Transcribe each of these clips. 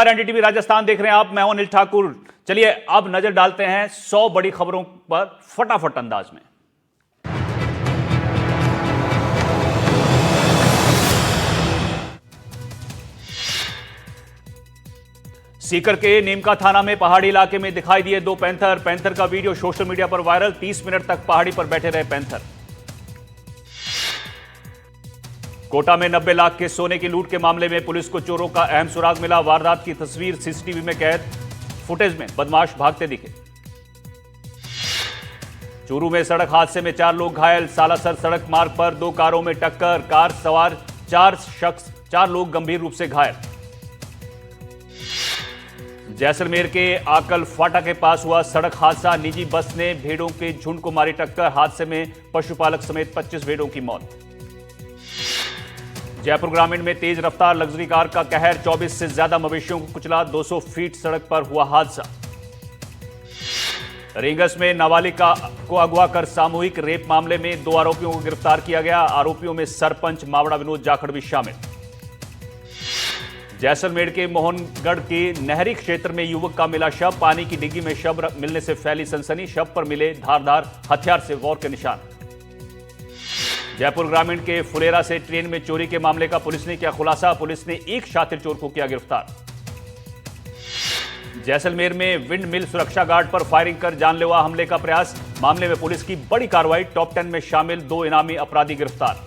NDTV Rajasthan देख रहे हैं आप। मैं हूं अनिल ठाकुर। चलिए अब नजर डालते हैं 100 बड़ी खबरों पर फटाफट अंदाज में। सीकर के नीमका थाना में पहाड़ी इलाके में दिखाई दिए दो पैंथर। पैंथर का वीडियो सोशल मीडिया पर वायरल। 30 मिनट तक पहाड़ी पर बैठे रहे पैंथर। कोटा में 90 लाख के सोने की लूट के मामले में पुलिस को चोरों का अहम सुराग मिला। वारदात की तस्वीर सीसीटीवी में कैद। फुटेज में बदमाश भागते दिखे। चूरू में सड़क हादसे में 4 लोग घायल। सालासर सड़क मार्ग पर 2 कारों में टक्कर। कार सवार 4 लोग गंभीर रूप से घायल। जैसलमेर के आकल फाटा के पास हुआ सड़क हादसा। निजी बस ने भेड़ों के झुंड को मारी टक्कर। हादसे में पशुपालक समेत 25 भेड़ों की मौत। जयपुर ग्रामीण में तेज रफ्तार लग्जरी कार का कहर। 24 से ज्यादा मवेशियों को कुचला। 200 फीट सड़क पर हुआ हादसा। रींगस में नाबालिग को अगवा कर सामूहिक रेप मामले में 2 आरोपियों को गिरफ्तार किया गया। आरोपियों में सरपंच मावड़ा विनोद जाखड़ भी शामिल। जैसलमेर के मोहनगढ़ के नहरी क्षेत्र में युवक का मिला शव। पानी की डिग्गी में शव मिलने से फैली सनसनी। शव पर मिले धारदार हथियार से वॉर के निशान। जयपुर ग्रामीण के फुलेरा से ट्रेन में चोरी के मामले का पुलिस ने किया खुलासा। पुलिस ने एक शातिर चोर को किया गिरफ्तार। जैसलमेर में विंड मिल सुरक्षा गार्ड पर फायरिंग कर जानलेवा हमले का प्रयास। मामले में पुलिस की बड़ी कार्रवाई। टॉप 10 में शामिल 2 इनामी अपराधी गिरफ्तार।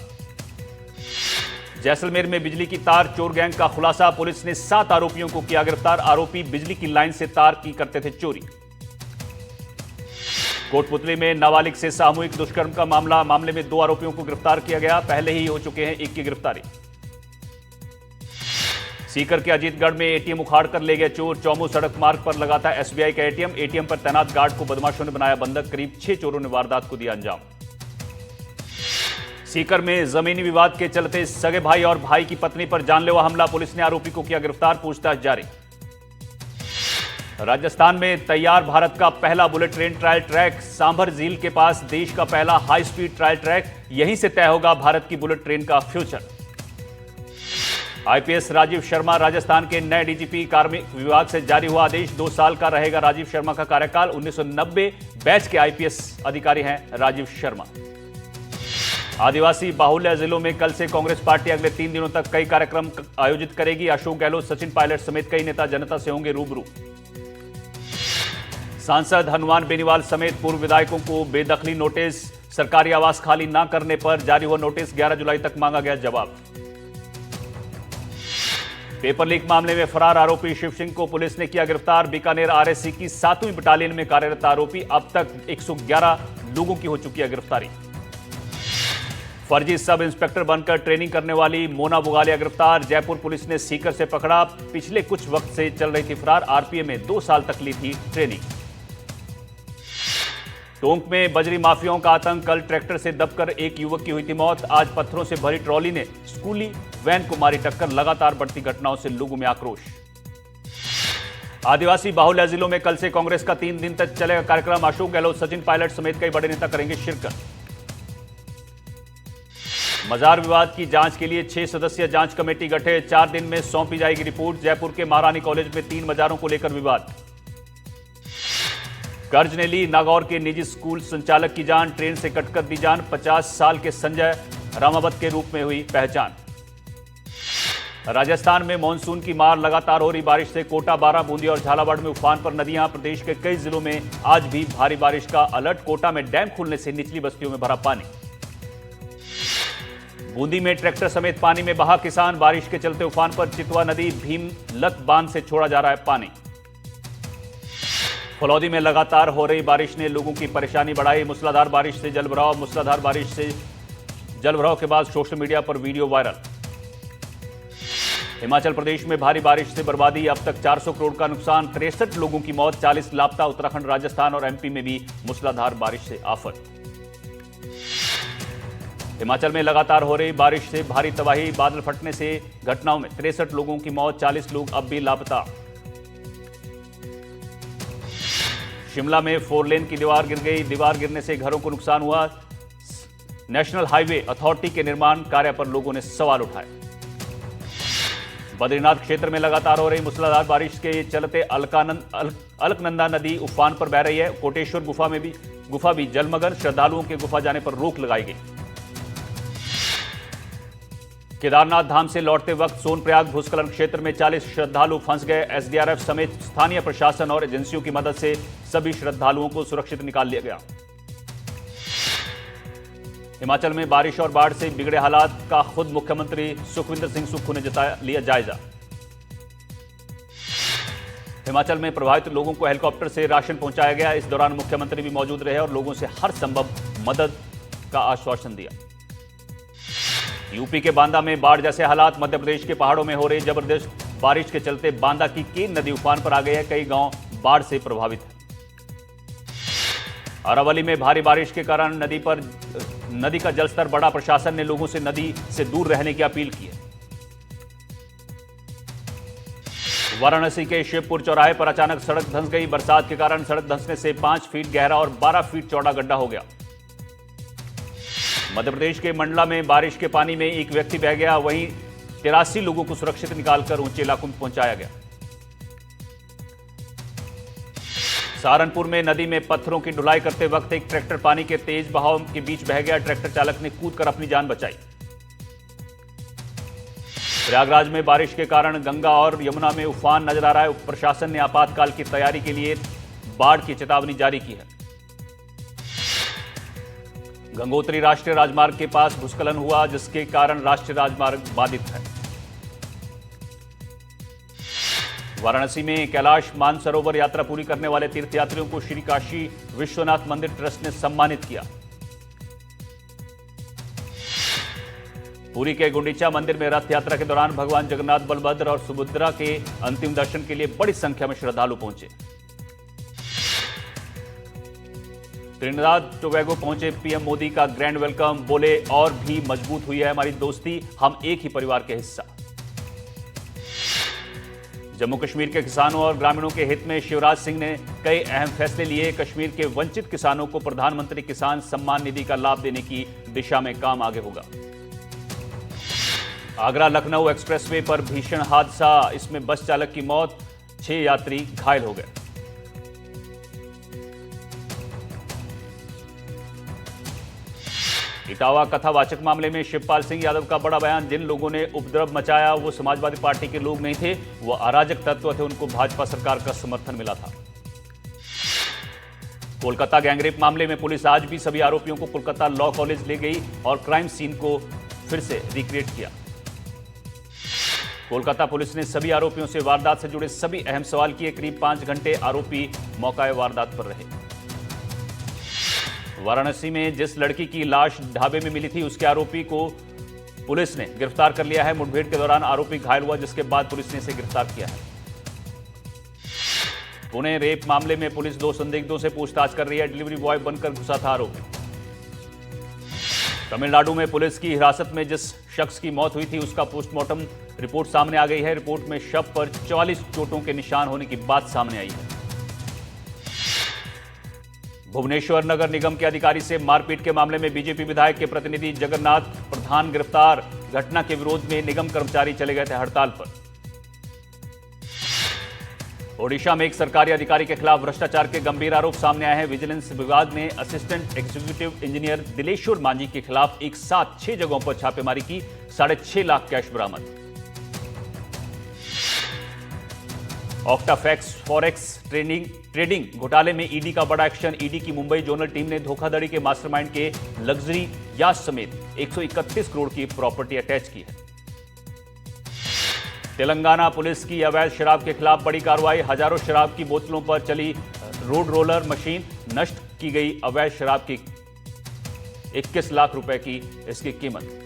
जैसलमेर में बिजली की तार चोर गैंग का खुलासा। पुलिस ने 7 आरोपियों को किया गिरफ्तार। आरोपी बिजली की लाइन से तार की करते थे चोरी। कोटपुतली में नाबालिग से सामूहिक दुष्कर्म का मामला। मामले में 2 आरोपियों को गिरफ्तार किया गया। पहले ही हो चुके हैं एक की गिरफ्तारी। सीकर के अजीतगढ़ में एटीएम उखाड़ कर ले गए चोर। चौमू सड़क मार्ग पर लगा था एसबीआई का एटीएम। एटीएम पर तैनात गार्ड को बदमाशों ने बनाया बंधक। करीब 6 चोरों ने वारदात को दिया अंजाम। सीकर में जमीनी विवाद के चलते सगे भाई और भाई की पत्नी पर जानलेवा हमला। पुलिस ने आरोपी को किया गिरफ्तार। पूछताछ जारी। राजस्थान में तैयार भारत का पहला bullet train trial track. Sambar झील के पास देश का पहला हाई स्पीड ट्रायल ट्रैक। यहीं से तय होगा भारत की बुलेट ट्रेन का फ्यूचर। आईपीएस राजीव शर्मा राजस्थान के नए डीजीपी। कार्मिक विभाग से जारी हुआ आदेश। 2 साल का रहेगा राजीव शर्मा का कार्यकाल। 1990 बैच के आईपीएस अधिकारी हैं राजीव शर्मा। आदिवासी बाहुल्य जिलों में कल से कांग्रेस पार्टी अगले 3 दिनों तक कई कार्यक्रम आयोजित करेगी। अशोक गहलोत, सचिन पायलट समेत कई नेता जनता से होंगे रूबरू। सांसद हनुमान बेनीवाल समेत पूर्व विधायकों को बेदखली नोटिस। सरकारी आवास खाली न करने पर जारी हुआ नोटिस। 11 जुलाई तक मांगा गया जवाब। पेपर लीक मामले में फरार आरोपी शिव सिंह को पुलिस ने किया गिरफ्तार। बीकानेर आरएससी की 7वीं बटालियन में कार्यरत आरोपी। अब तक 111 लोगों की हो चुकी है गिरफ्तारी। फर्जी सब इंस्पेक्टर बनकर ट्रेनिंग करने वाली मोना बुगालिया गिरफ्तार। जयपुर पुलिस ने सीकर से पकड़ा। पिछले कुछ वक्त से चल रही थी फरार। आरपीएफ में 2 साल तक ली थी ट्रेनिंग। टोंक में बजरी माफियाओं का आतंक। कल ट्रैक्टर से दबकर एक युवक की हुई थी मौत। आज पत्थरों से भरी ट्रॉली ने स्कूली वैन को मारी टक्कर। लगातार बढ़ती घटनाओं से लोगों में आक्रोश। आदिवासी बाहुल्य जिलों में कल से कांग्रेस का 3 दिन तक चलेगा कार्यक्रम। अशोक गहलोत, सचिन पायलट समेत कई बड़े नेता करेंगे शिरकत। मजार विवाद की जांच के लिए 6 सदस्यीय जांच कमेटी गठित। 4 दिन में सौंपी जाएगी रिपोर्ट। जयपुर के महारानी कॉलेज में 3 मजारों को लेकर विवाद। कर्ज ने ली नागौर के निजी स्कूल संचालक की जान। ट्रेन से कटकर दी जान। 50 साल के संजय रामावत के रूप में हुई पहचान। राजस्थान में मानसून की मार लगातार हो रही बारिश से कोटा, बारां, बूंदी और झालावाड़ में उफान पर नदियां। प्रदेश के कई जिलों में आज भी भारी बारिश का अलर्ट। कोटा में डैम खुलने से निचली बस्तियों में भरा पानी। बूंदी में ट्रैक्टर समेत पानी में बहा किसान। बारिश के चलते उफान पर चितवा नदी भीमलत बांध से छोड़ा जा रहा है पानी। फलौदी में लगातार हो रही बारिश ने लोगों की परेशानी बढ़ाई। मूसलाधार बारिश से जलभराव के बाद सोशल मीडिया पर वीडियो वायरल। हिमाचल प्रदेश में भारी बारिश से बर्बादी। अब तक 400 करोड़ का नुकसान। 63 लोगों की मौत, 40 लापता। उत्तराखंड, राजस्थान और एमपी में भी मूसलाधार बारिश से आफत। हिमाचल में लगातार हो रही बारिश से भारी तबाही। बादल फटने से घटनाओं में 63 लोगों की मौत, 40 लोग अब भी लापता। शिमला में 4 लेन की दीवार गिर गई। दीवार गिरने से घरों को नुकसान हुआ। नेशनल हाईवे अथॉरिटी के निर्माण कार्य पर लोगों ने सवाल उठाए। बद्रीनाथ क्षेत्र में लगातार हो रही मूसलाधार बारिश के चलते अलकनंदा नदी उफान पर बह रही है। कोटेश्वर गुफा भी जलमग्न, श्रद्धालुओं के गुफा जाने पर रोक लगाई गई। केदारनाथ धाम से लौटते वक्त सोनप्रयाग भूस्खलन क्षेत्र में 40 श्रद्धालु फंस गए। एसडीआरएफ समेत स्थानीय प्रशासन और एजेंसियों की मदद से सभी श्रद्धालुओं को सुरक्षित निकाल लिया गया। हिमाचल में बारिश और बाढ़ से बिगड़े हालात का खुद मुख्यमंत्री सुखविंदर सिंह सुक्खू ने लिया जायजा। हिमाचल में प्रभावित लोगों को हेलीकॉप्टर से राशन पहुंचाया गया। इस दौरान मुख्यमंत्री भी मौजूद रहे और लोगों से हर संभव मदद का आश्वासन दिया। यूपी के बांदा में बाढ़ जैसे हालात। मध्य प्रदेश के पहाड़ों में हो रही जबरदस्त बारिश के चलते बांदा की केन नदी उफान पर आ गई है। कई गांव बाढ़ से प्रभावित हैं। अरावली में भारी बारिश के कारण नदी का जलस्तर बढ़ा। प्रशासन ने लोगों से नदी से दूर रहने की अपील की है। वाराणसी के शिवपुर चौराहे पर अचानक सड़क धंस गई। बरसात के कारण सड़क धंसने से 5 फीट गहरा और 12 फीट चौड़ा गड्ढा हो गया। मध्य प्रदेश के मंडला में बारिश के पानी में एक व्यक्ति बह गया। वहीं 83 लोगों को सुरक्षित निकालकर ऊंचे इलाकों में पहुंचाया गया। सहारनपुर में नदी में पत्थरों की ढुलाई करते वक्त एक ट्रैक्टर पानी के तेज बहाव के बीच बह गया। ट्रैक्टर चालक ने कूदकर अपनी जान बचाई। प्रयागराज में बारिश के कारण गंगा और यमुना में उफान नजर आ रहा है। प्रशासन ने आपातकाल की तैयारी के लिए बाढ़ की चेतावनी जारी की है। गंगोत्री राष्ट्रीय राजमार्ग के पास भूस्खलन हुआ, जिसके कारण राष्ट्रीय राजमार्ग बाधित है। वाराणसी में कैलाश मानसरोवर यात्रा पूरी करने वाले तीर्थयात्रियों को श्री काशी विश्वनाथ मंदिर ट्रस्ट ने सम्मानित किया। पुरी के गुंडीचा मंदिर में रथ यात्रा के दौरान भगवान जगन्नाथ, बलभद्र और सुभद्रा के अंतिम दर्शन के लिए बड़ी संख्या में श्रद्धालु पहुंचे। त्रिनिदाद टोबैगो पहुंचे पीएम मोदी का ग्रैंड वेलकम। बोले और भी मजबूत हुई है हमारी दोस्ती, हम एक ही परिवार के हिस्सा। जम्मू कश्मीर के किसानों और ग्रामीणों के हित में शिवराज सिंह ने कई अहम फैसले लिए। कश्मीर के वंचित किसानों को प्रधानमंत्री किसान सम्मान निधि का लाभ देने की दिशा में काम आगे होगा। आगरा लखनऊ एक्सप्रेसवे पर भीषण हादसा, इसमें बस चालक की मौत, 6 यात्री घायल हो गए। इटावा कथावाचक मामले में शिवपाल सिंह यादव का बड़ा बयान। जिन लोगों ने उपद्रव मचाया वो समाजवादी पार्टी के लोग नहीं थे, वो अराजक तत्व थे, उनको भाजपा सरकार का समर्थन मिला था। कोलकाता गैंगरेप मामले में पुलिस आज भी सभी आरोपियों को कोलकाता लॉ कॉलेज ले गई और क्राइम सीन को फिर से रिक्रिएट किया। कोलकाता पुलिस ने सभी आरोपियों से वारदात से जुड़े सभी अहम सवाल किए। करीब 5 घंटे आरोपी मौका वारदात पर रहे। वाराणसी में जिस लड़की की लाश ढाबे में मिली थी, उसके आरोपी को पुलिस ने गिरफ्तार कर लिया है। मुठभेड़ के दौरान आरोपी घायल हुआ, जिसके बाद पुलिस ने इसे गिरफ्तार किया है। पुणे रेप मामले में पुलिस 2 संदिग्धों से पूछताछ कर रही है। डिलीवरी बॉय बनकर घुसा था आरोपी। तमिलनाडु में पुलिस की हिरासत में जिस शख्स की मौत हुई थी, उसका पोस्टमार्टम रिपोर्ट सामने आ गई है। रिपोर्ट में शव पर 44 चोटों के निशान होने की बात सामने आई है। भुवनेश्वर नगर निगम के अधिकारी से मारपीट के मामले में बीजेपी विधायक के प्रतिनिधि जगन्नाथ प्रधान गिरफ्तार। घटना के विरोध में निगम कर्मचारी चले गए थे हड़ताल पर। ओडिशा में एक सरकारी अधिकारी के खिलाफ भ्रष्टाचार के गंभीर आरोप सामने आए हैं। विजिलेंस विभाग ने assistant executive engineer Dileshwar Manjhi के खिलाफ एक साथ 6 जगहों पर छापेमारी की। 6.5 लाख कैश बरामद। ऑक्टाफैक्स फॉरेक्स ट्रेडिंग घोटाले में ईडी का बड़ा एक्शन। ईडी की मुंबई जोनल टीम ने धोखाधड़ी के मास्टरमाइंड के लग्जरी याच समेत 131 करोड़ की प्रॉपर्टी अटैच की है। तेलंगाना पुलिस की अवैध शराब के खिलाफ बड़ी कार्रवाई। हजारों शराब की बोतलों पर चली रोड रोलर मशीन। नष्ट की गई अवैध शराब की 21 लाख रुपए की इसकी कीमत।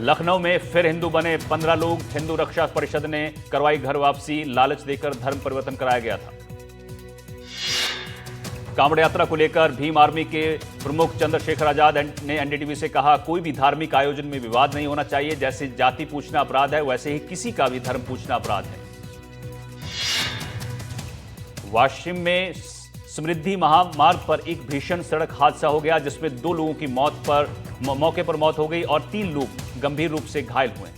लखनऊ में फिर हिंदू बने 15 लोग। हिंदू रक्षा परिषद ने करवाई घर वापसी। लालच देकर धर्म परिवर्तन कराया गया था। कांवड़ यात्रा को लेकर भीम आर्मी के प्रमुख चंद्रशेखर आजाद ने एनडीटीवी से कहा, कोई भी धार्मिक आयोजन में विवाद नहीं होना चाहिए। जैसे जाति पूछना अपराध है, वैसे ही किसी का भी धर्म पूछना अपराध है। वाशिम में समृद्धि महामार्ग पर एक भीषण सड़क हादसा हो गया, जिसमें 2 लोगों की मौके पर मौत हो गई और 3 लोग गंभीर रूप से घायल हुए।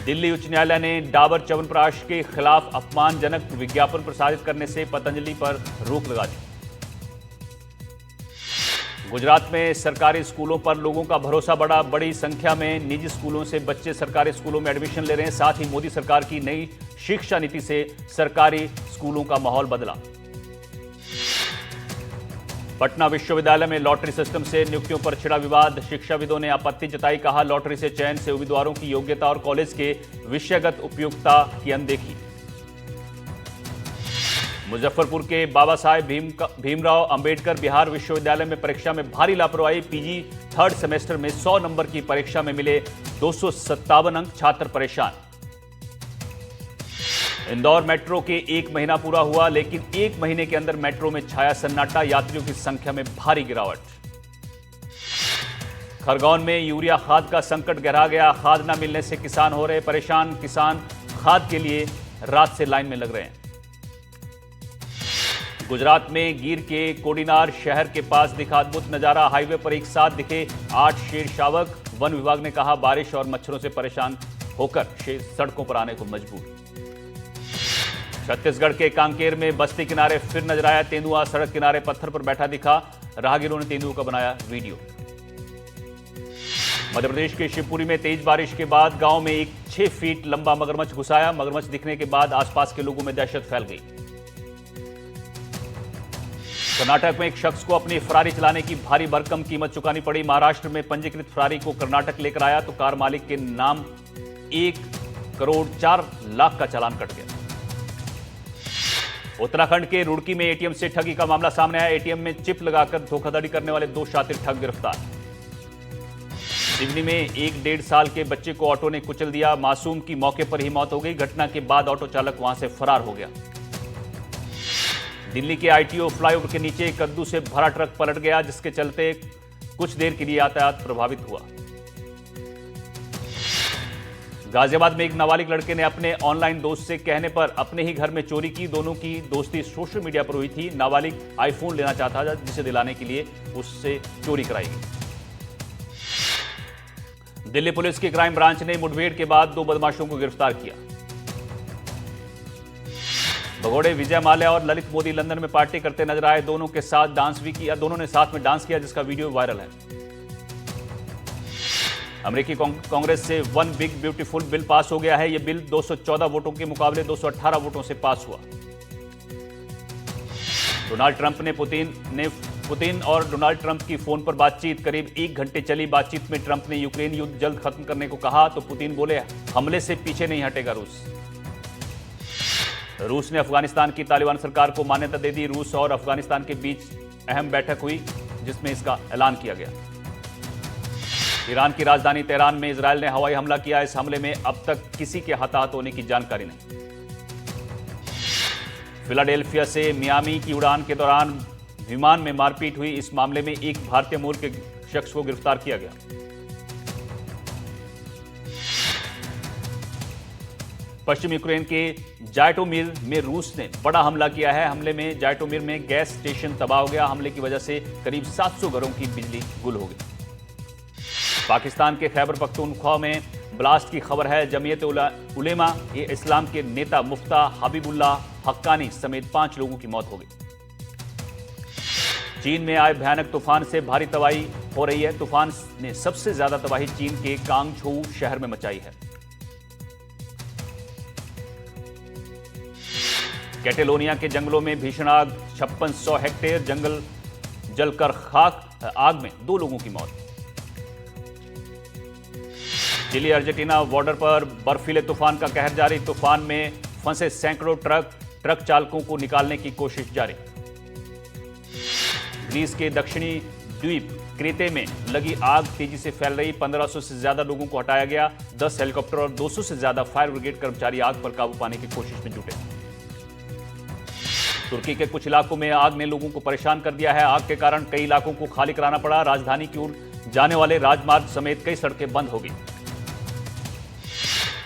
दिल्ली उच्च न्यायालय ने डाबर च्यवनप्राश के खिलाफ अपमानजनक विज्ञापन प्रसारित करने से पतंजलि पर रोक लगा दी। गुजरात में सरकारी स्कूलों पर लोगों का भरोसा बढ़ा। बड़ी संख्या में निजी स्कूलों से बच्चे सरकारी स्कूलों में एडमिशन ले रहे हैं। साथ ही मोदी सरकार की नई शिक्षा नीति से सरकारी स्कूलों का माहौल बदला। पटना विश्वविद्यालय में लॉटरी सिस्टम से नियुक्तियों पर छिड़ा विवाद। शिक्षाविदों ने आपत्ति जताई। कहा, लॉटरी से चयन से उम्मीदवारों की योग्यता और कॉलेज के विषयगत उपयुक्तता की अनदेखी। मुजफ्फरपुर के बाबा साहेब भीमराव अंबेडकर बिहार विश्वविद्यालय में परीक्षा में भारी लापरवाही। पीजी थर्ड सेमेस्टर में 100 नंबर की परीक्षा में मिले 257 अंक, छात्र परेशान। इंदौर मेट्रो के 1 महीना पूरा हुआ, लेकिन 1 महीने के अंदर मेट्रो में छाया सन्नाटा। यात्रियों की संख्या में भारी गिरावट। खरगोन में यूरिया खाद का संकट गहरा गया। खाद न मिलने से किसान हो रहे परेशान। किसान खाद के लिए रात से लाइन में लग रहे हैं। गुजरात में गिर के कोडीनार शहर के पास दिखा अद्भुत नजारा। हाईवे पर एक साथ दिखे 8 शेर शावक। वन विभाग ने कहा, बारिश और मच्छरों से परेशान होकर शेर सड़कों पर आने को मजबूर। छत्तीसगढ़ के कांकेर में बस्ती किनारे फिर नजर आया तेंदुआ। सड़क किनारे पत्थर पर बैठा दिखा। राहगीरों ने तेंदुओं का बनाया वीडियो। मध्य प्रदेश के शिवपुरी में तेज बारिश के बाद गांव में एक 6 फीट लंबा मगरमच्छ घुस आया। मगरमच्छ दिखने के बाद आसपास के लोगों में दहशत फैल गई। कर्नाटक में एक शख्स को अपनी फरारी चलाने की भारी भरकम कीमत चुकानी पड़ी। महाराष्ट्र में पंजीकृत फरारी को कर्नाटक लेकर आया तो कार मालिक के नाम 1 करोड़ 4 लाख का चालान कट गया। उत्तराखंड के रुड़की में एटीएम से ठगी का मामला सामने आया। एटीएम में चिप लगाकर धोखाधड़ी करने वाले 2 शातिर ठग गिरफ्तार। सिवनी में एक 1.5 साल के बच्चे को ऑटो ने कुचल दिया। मासूम की मौके पर ही मौत हो गई। घटना के बाद ऑटो चालक वहां से फरार हो गया। दिल्ली के आईटीओ फ्लाईओवर के नीचे कद्दू से भरा ट्रक पलट गया, जिसके चलते कुछ देर के लिए यातायात प्रभावित हुआ। गाजियाबाद में एक नाबालिग लड़के ने अपने ऑनलाइन दोस्त से कहने पर अपने ही घर में चोरी की। दोनों की दोस्ती सोशल मीडिया पर हुई थी। नाबालिग आईफोन लेना चाहता था, जिसे दिलाने के लिए उससे चोरी कराई गई। दिल्ली पुलिस की क्राइम ब्रांच ने मुठभेड़ के बाद 2 बदमाशों को गिरफ्तार किया। भगोड़े विजय माल्या और ललित मोदी लंदन में पार्टी करते नजर आए। दोनों के साथ डांस भी किया। दोनों ने साथ में डांस किया, जिसका वीडियो वायरल है। अमेरिकी कांग्रेस से one big beautiful bill pass हो गया है। यह बिल 214 वोटों के मुकाबले 218 वोटों से पास हुआ। डोनाल्ड ट्रंप ने पुतिन और डोनाल्ड ट्रंप की फोन पर बातचीत करीब 1 घंटे चली। बातचीत में ट्रंप ने यूक्रेन युद्ध जल्द खत्म करने को कहा तो पुतिन बोले, हमले से पीछे नहीं हटेगा रूस ने अफगानिस्तान की तालिबान सरकार को मान्यता दे दी। रूस और अफगानिस्तान के बीच अहम बैठक हुई, जिसमें इसका ऐलान किया गया। ईरान की राजधानी तेहरान में इजरायल ने हवाई हमला किया। इस हमले में अब तक किसी के हताहत होने की जानकारी नहीं। फिलाडेल्फिया से मियामी की उड़ान के दौरान विमान में मारपीट हुई। इस मामले में एक भारतीय मूल के शख्स को गिरफ्तार किया गया। पश्चिम यूक्रेन के जाइटोमिर में रूस ने बड़ा हमला किया है। हमले में जाइटोमिर में गैस स्टेशन तबाह हो गया। हमले की वजह से करीब 700 घरों की बिजली गुल हो गई। पाकिस्तान के खैबर पख्तूनख्वा में ब्लास्ट की खबर है। जमीयत उलेमा ए इस्लाम के नेता मुफ्ता हबीबुल्लाह हक्कानी समेत 5 लोगों की मौत हो गई। चीन में आए भयानक तूफान से भारी तबाही हो रही है। तूफान ने सबसे ज्यादा तबाही चीन के कांगझोउ शहर में मचाई है। कैटेलोनिया के जंगलों में भीषण आग, 5600 हेक्टेयर जंगल जलकर खाक। आग में 2 लोगों की मौत। चिली अर्जेंटीना बॉर्डर पर बर्फीले तूफान का कहर जारी। तूफान में फंसे सैकड़ों ट्रक चालकों को निकालने की कोशिश जारी। ग्रीस के दक्षिणी द्वीप क्रेते में लगी आग तेजी से फैल रही। 1500 से ज्यादा लोगों को हटाया गया। 10 हेलीकॉप्टर और 200 से ज्यादा फायर ब्रिगेड कर्मचारी आग पर काबू पाने की कोशिश में जुटे। तुर्की के कुछ इलाकों में आग ने लोगों को परेशान कर दिया है। आग के कारण कई इलाकों को खाली कराना पड़ा। राजधानी की ओर जाने वाले राजमार्ग समेत कई सड़कें बंद हो गई।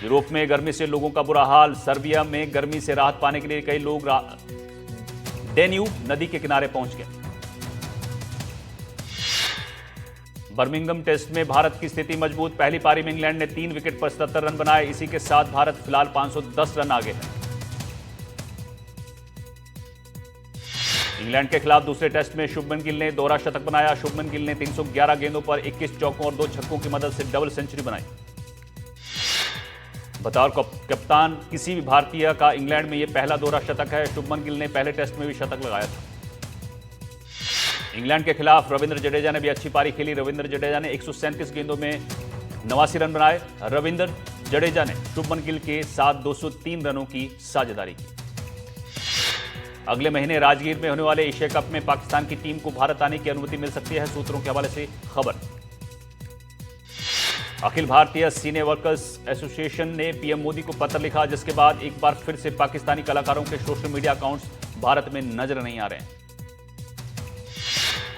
यूरोप में गर्मी से लोगों का बुरा हाल। सर्बिया में गर्मी से राहत पाने के लिए कई लोग डेन्यूब नदी के किनारे पहुंच गए। बर्मिंघम टेस्ट में भारत की स्थिति मजबूत। पहली पारी में इंग्लैंड ने 3 विकेट पर 77 रन बनाए। इसी के साथ भारत फिलहाल 510 रन आगे है। इंग्लैंड के खिलाफ दूसरे टेस्ट में शुभमन गिल ने दोहरा शतक बनाया। शुभमन गिल ने 311 गेंदों पर 21 चौकों और 2 छक्कों की मदद से डबल सेंचुरी बनाई। बतौर कप्तान किसी भी भारतीय का इंग्लैंड में यह पहला दोहरा शतक है। शुभमन गिल ने पहले टेस्ट में भी शतक लगाया था। इंग्लैंड के खिलाफ रविंद्र जडेजा ने भी अच्छी पारी खेली। रविंद्र जडेजा ने 137 गेंदों में 89 रन बनाए। रविंद्र जडेजा ने शुभमन गिल के साथ 203 रनों की साझेदारी की। अगले महीने राजगीर में होने वाले एशिया कप में पाकिस्तान की टीम को भारत आने की अनुमति मिल सकती है, सूत्रों के हवाले से खबर। अखिल भारतीय सिने वर्कर्स एसोसिएशन ने पीएम मोदी को पत्र लिखा, जिसके बाद एक बार फिर से पाकिस्तानी कलाकारों के सोशल मीडिया अकाउंट्स भारत में नजर नहीं आ रहे हैं।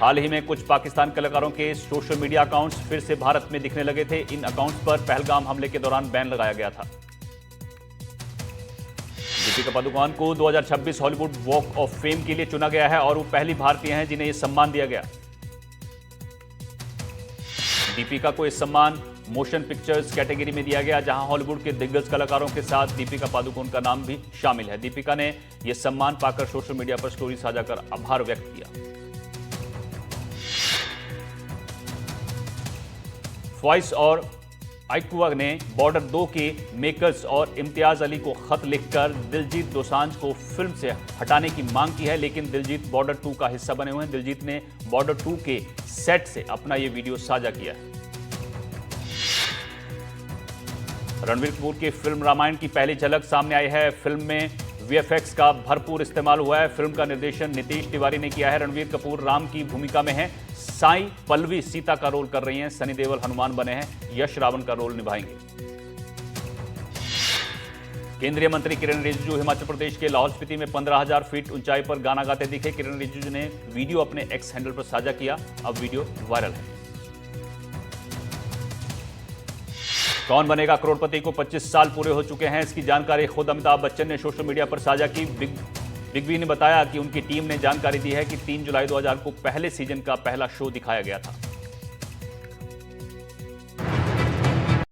हाल ही में कुछ पाकिस्तान कलाकारों के सोशल मीडिया अकाउंट्स फिर से भारत में दिखने लगे थे। इन अकाउंट्स पर पहलगाम हमले के दौरान बैन लगाया गया था। दीपिका पादुकोण को 2026 हॉलीवुड वॉक ऑफ फेम के लिए चुना गया है और वो पहली भारतीय हैं जिन्हें यह सम्मान दिया गया। दीपिका को यह सम्मान मोशन पिक्चर्स कैटेगरी में दिया गया, जहां हॉलीवुड के दिग्गज कलाकारों के साथ दीपिका पादुकोण का नाम भी शामिल है। दीपिका ने यह सम्मान पाकर सोशल मीडिया पर स्टोरी साझा कर आभार व्यक्त किया। फॉइस और आइक्वा ने बॉर्डर 2 के मेकर्स और इम्तियाज अली को खत लिखकर दिलजीत दोसांझ को फिल्म से हटाने की मांग की है, लेकिन दिलजीत बॉर्डर 2 का हिस्सा बने हुए हैं। दिलजीत ने बॉर्डर 2 के सेट से अपना यह वीडियो साझा किया है। रणबीर कपूर की फिल्म रामायण की पहली झलक सामने आई है। फिल्म में वीएफएक्स का भरपूर इस्तेमाल हुआ है। फिल्म का निर्देशन नीतीश तिवारी ने किया है। रणबीर कपूर राम की भूमिका में है। साई पल्लवी सीता का रोल कर रही हैं। सनी देओल हनुमान बने हैं। यश रावण का रोल निभाएंगे। केंद्रीय मंत्री किरण रिजिजू हिमाचल प्रदेश के लाहौल स्पीति में 15,000 फीट ऊंचाई पर गाना गाते दिखे। किरण रिजिजू ने वीडियो अपने एक्स हैंडल पर साझा किया। अब वीडियो वायरल है। कौन बनेगा करोड़पति को 25 साल पूरे हो चुके हैं। इसकी जानकारी खुद अमिताभ बच्चन ने सोशल मीडिया पर साझा की। बिग बी ने बताया कि उनकी टीम ने जानकारी दी है कि 3 जुलाई 2000 को पहले सीजन का पहला शो दिखाया गया था।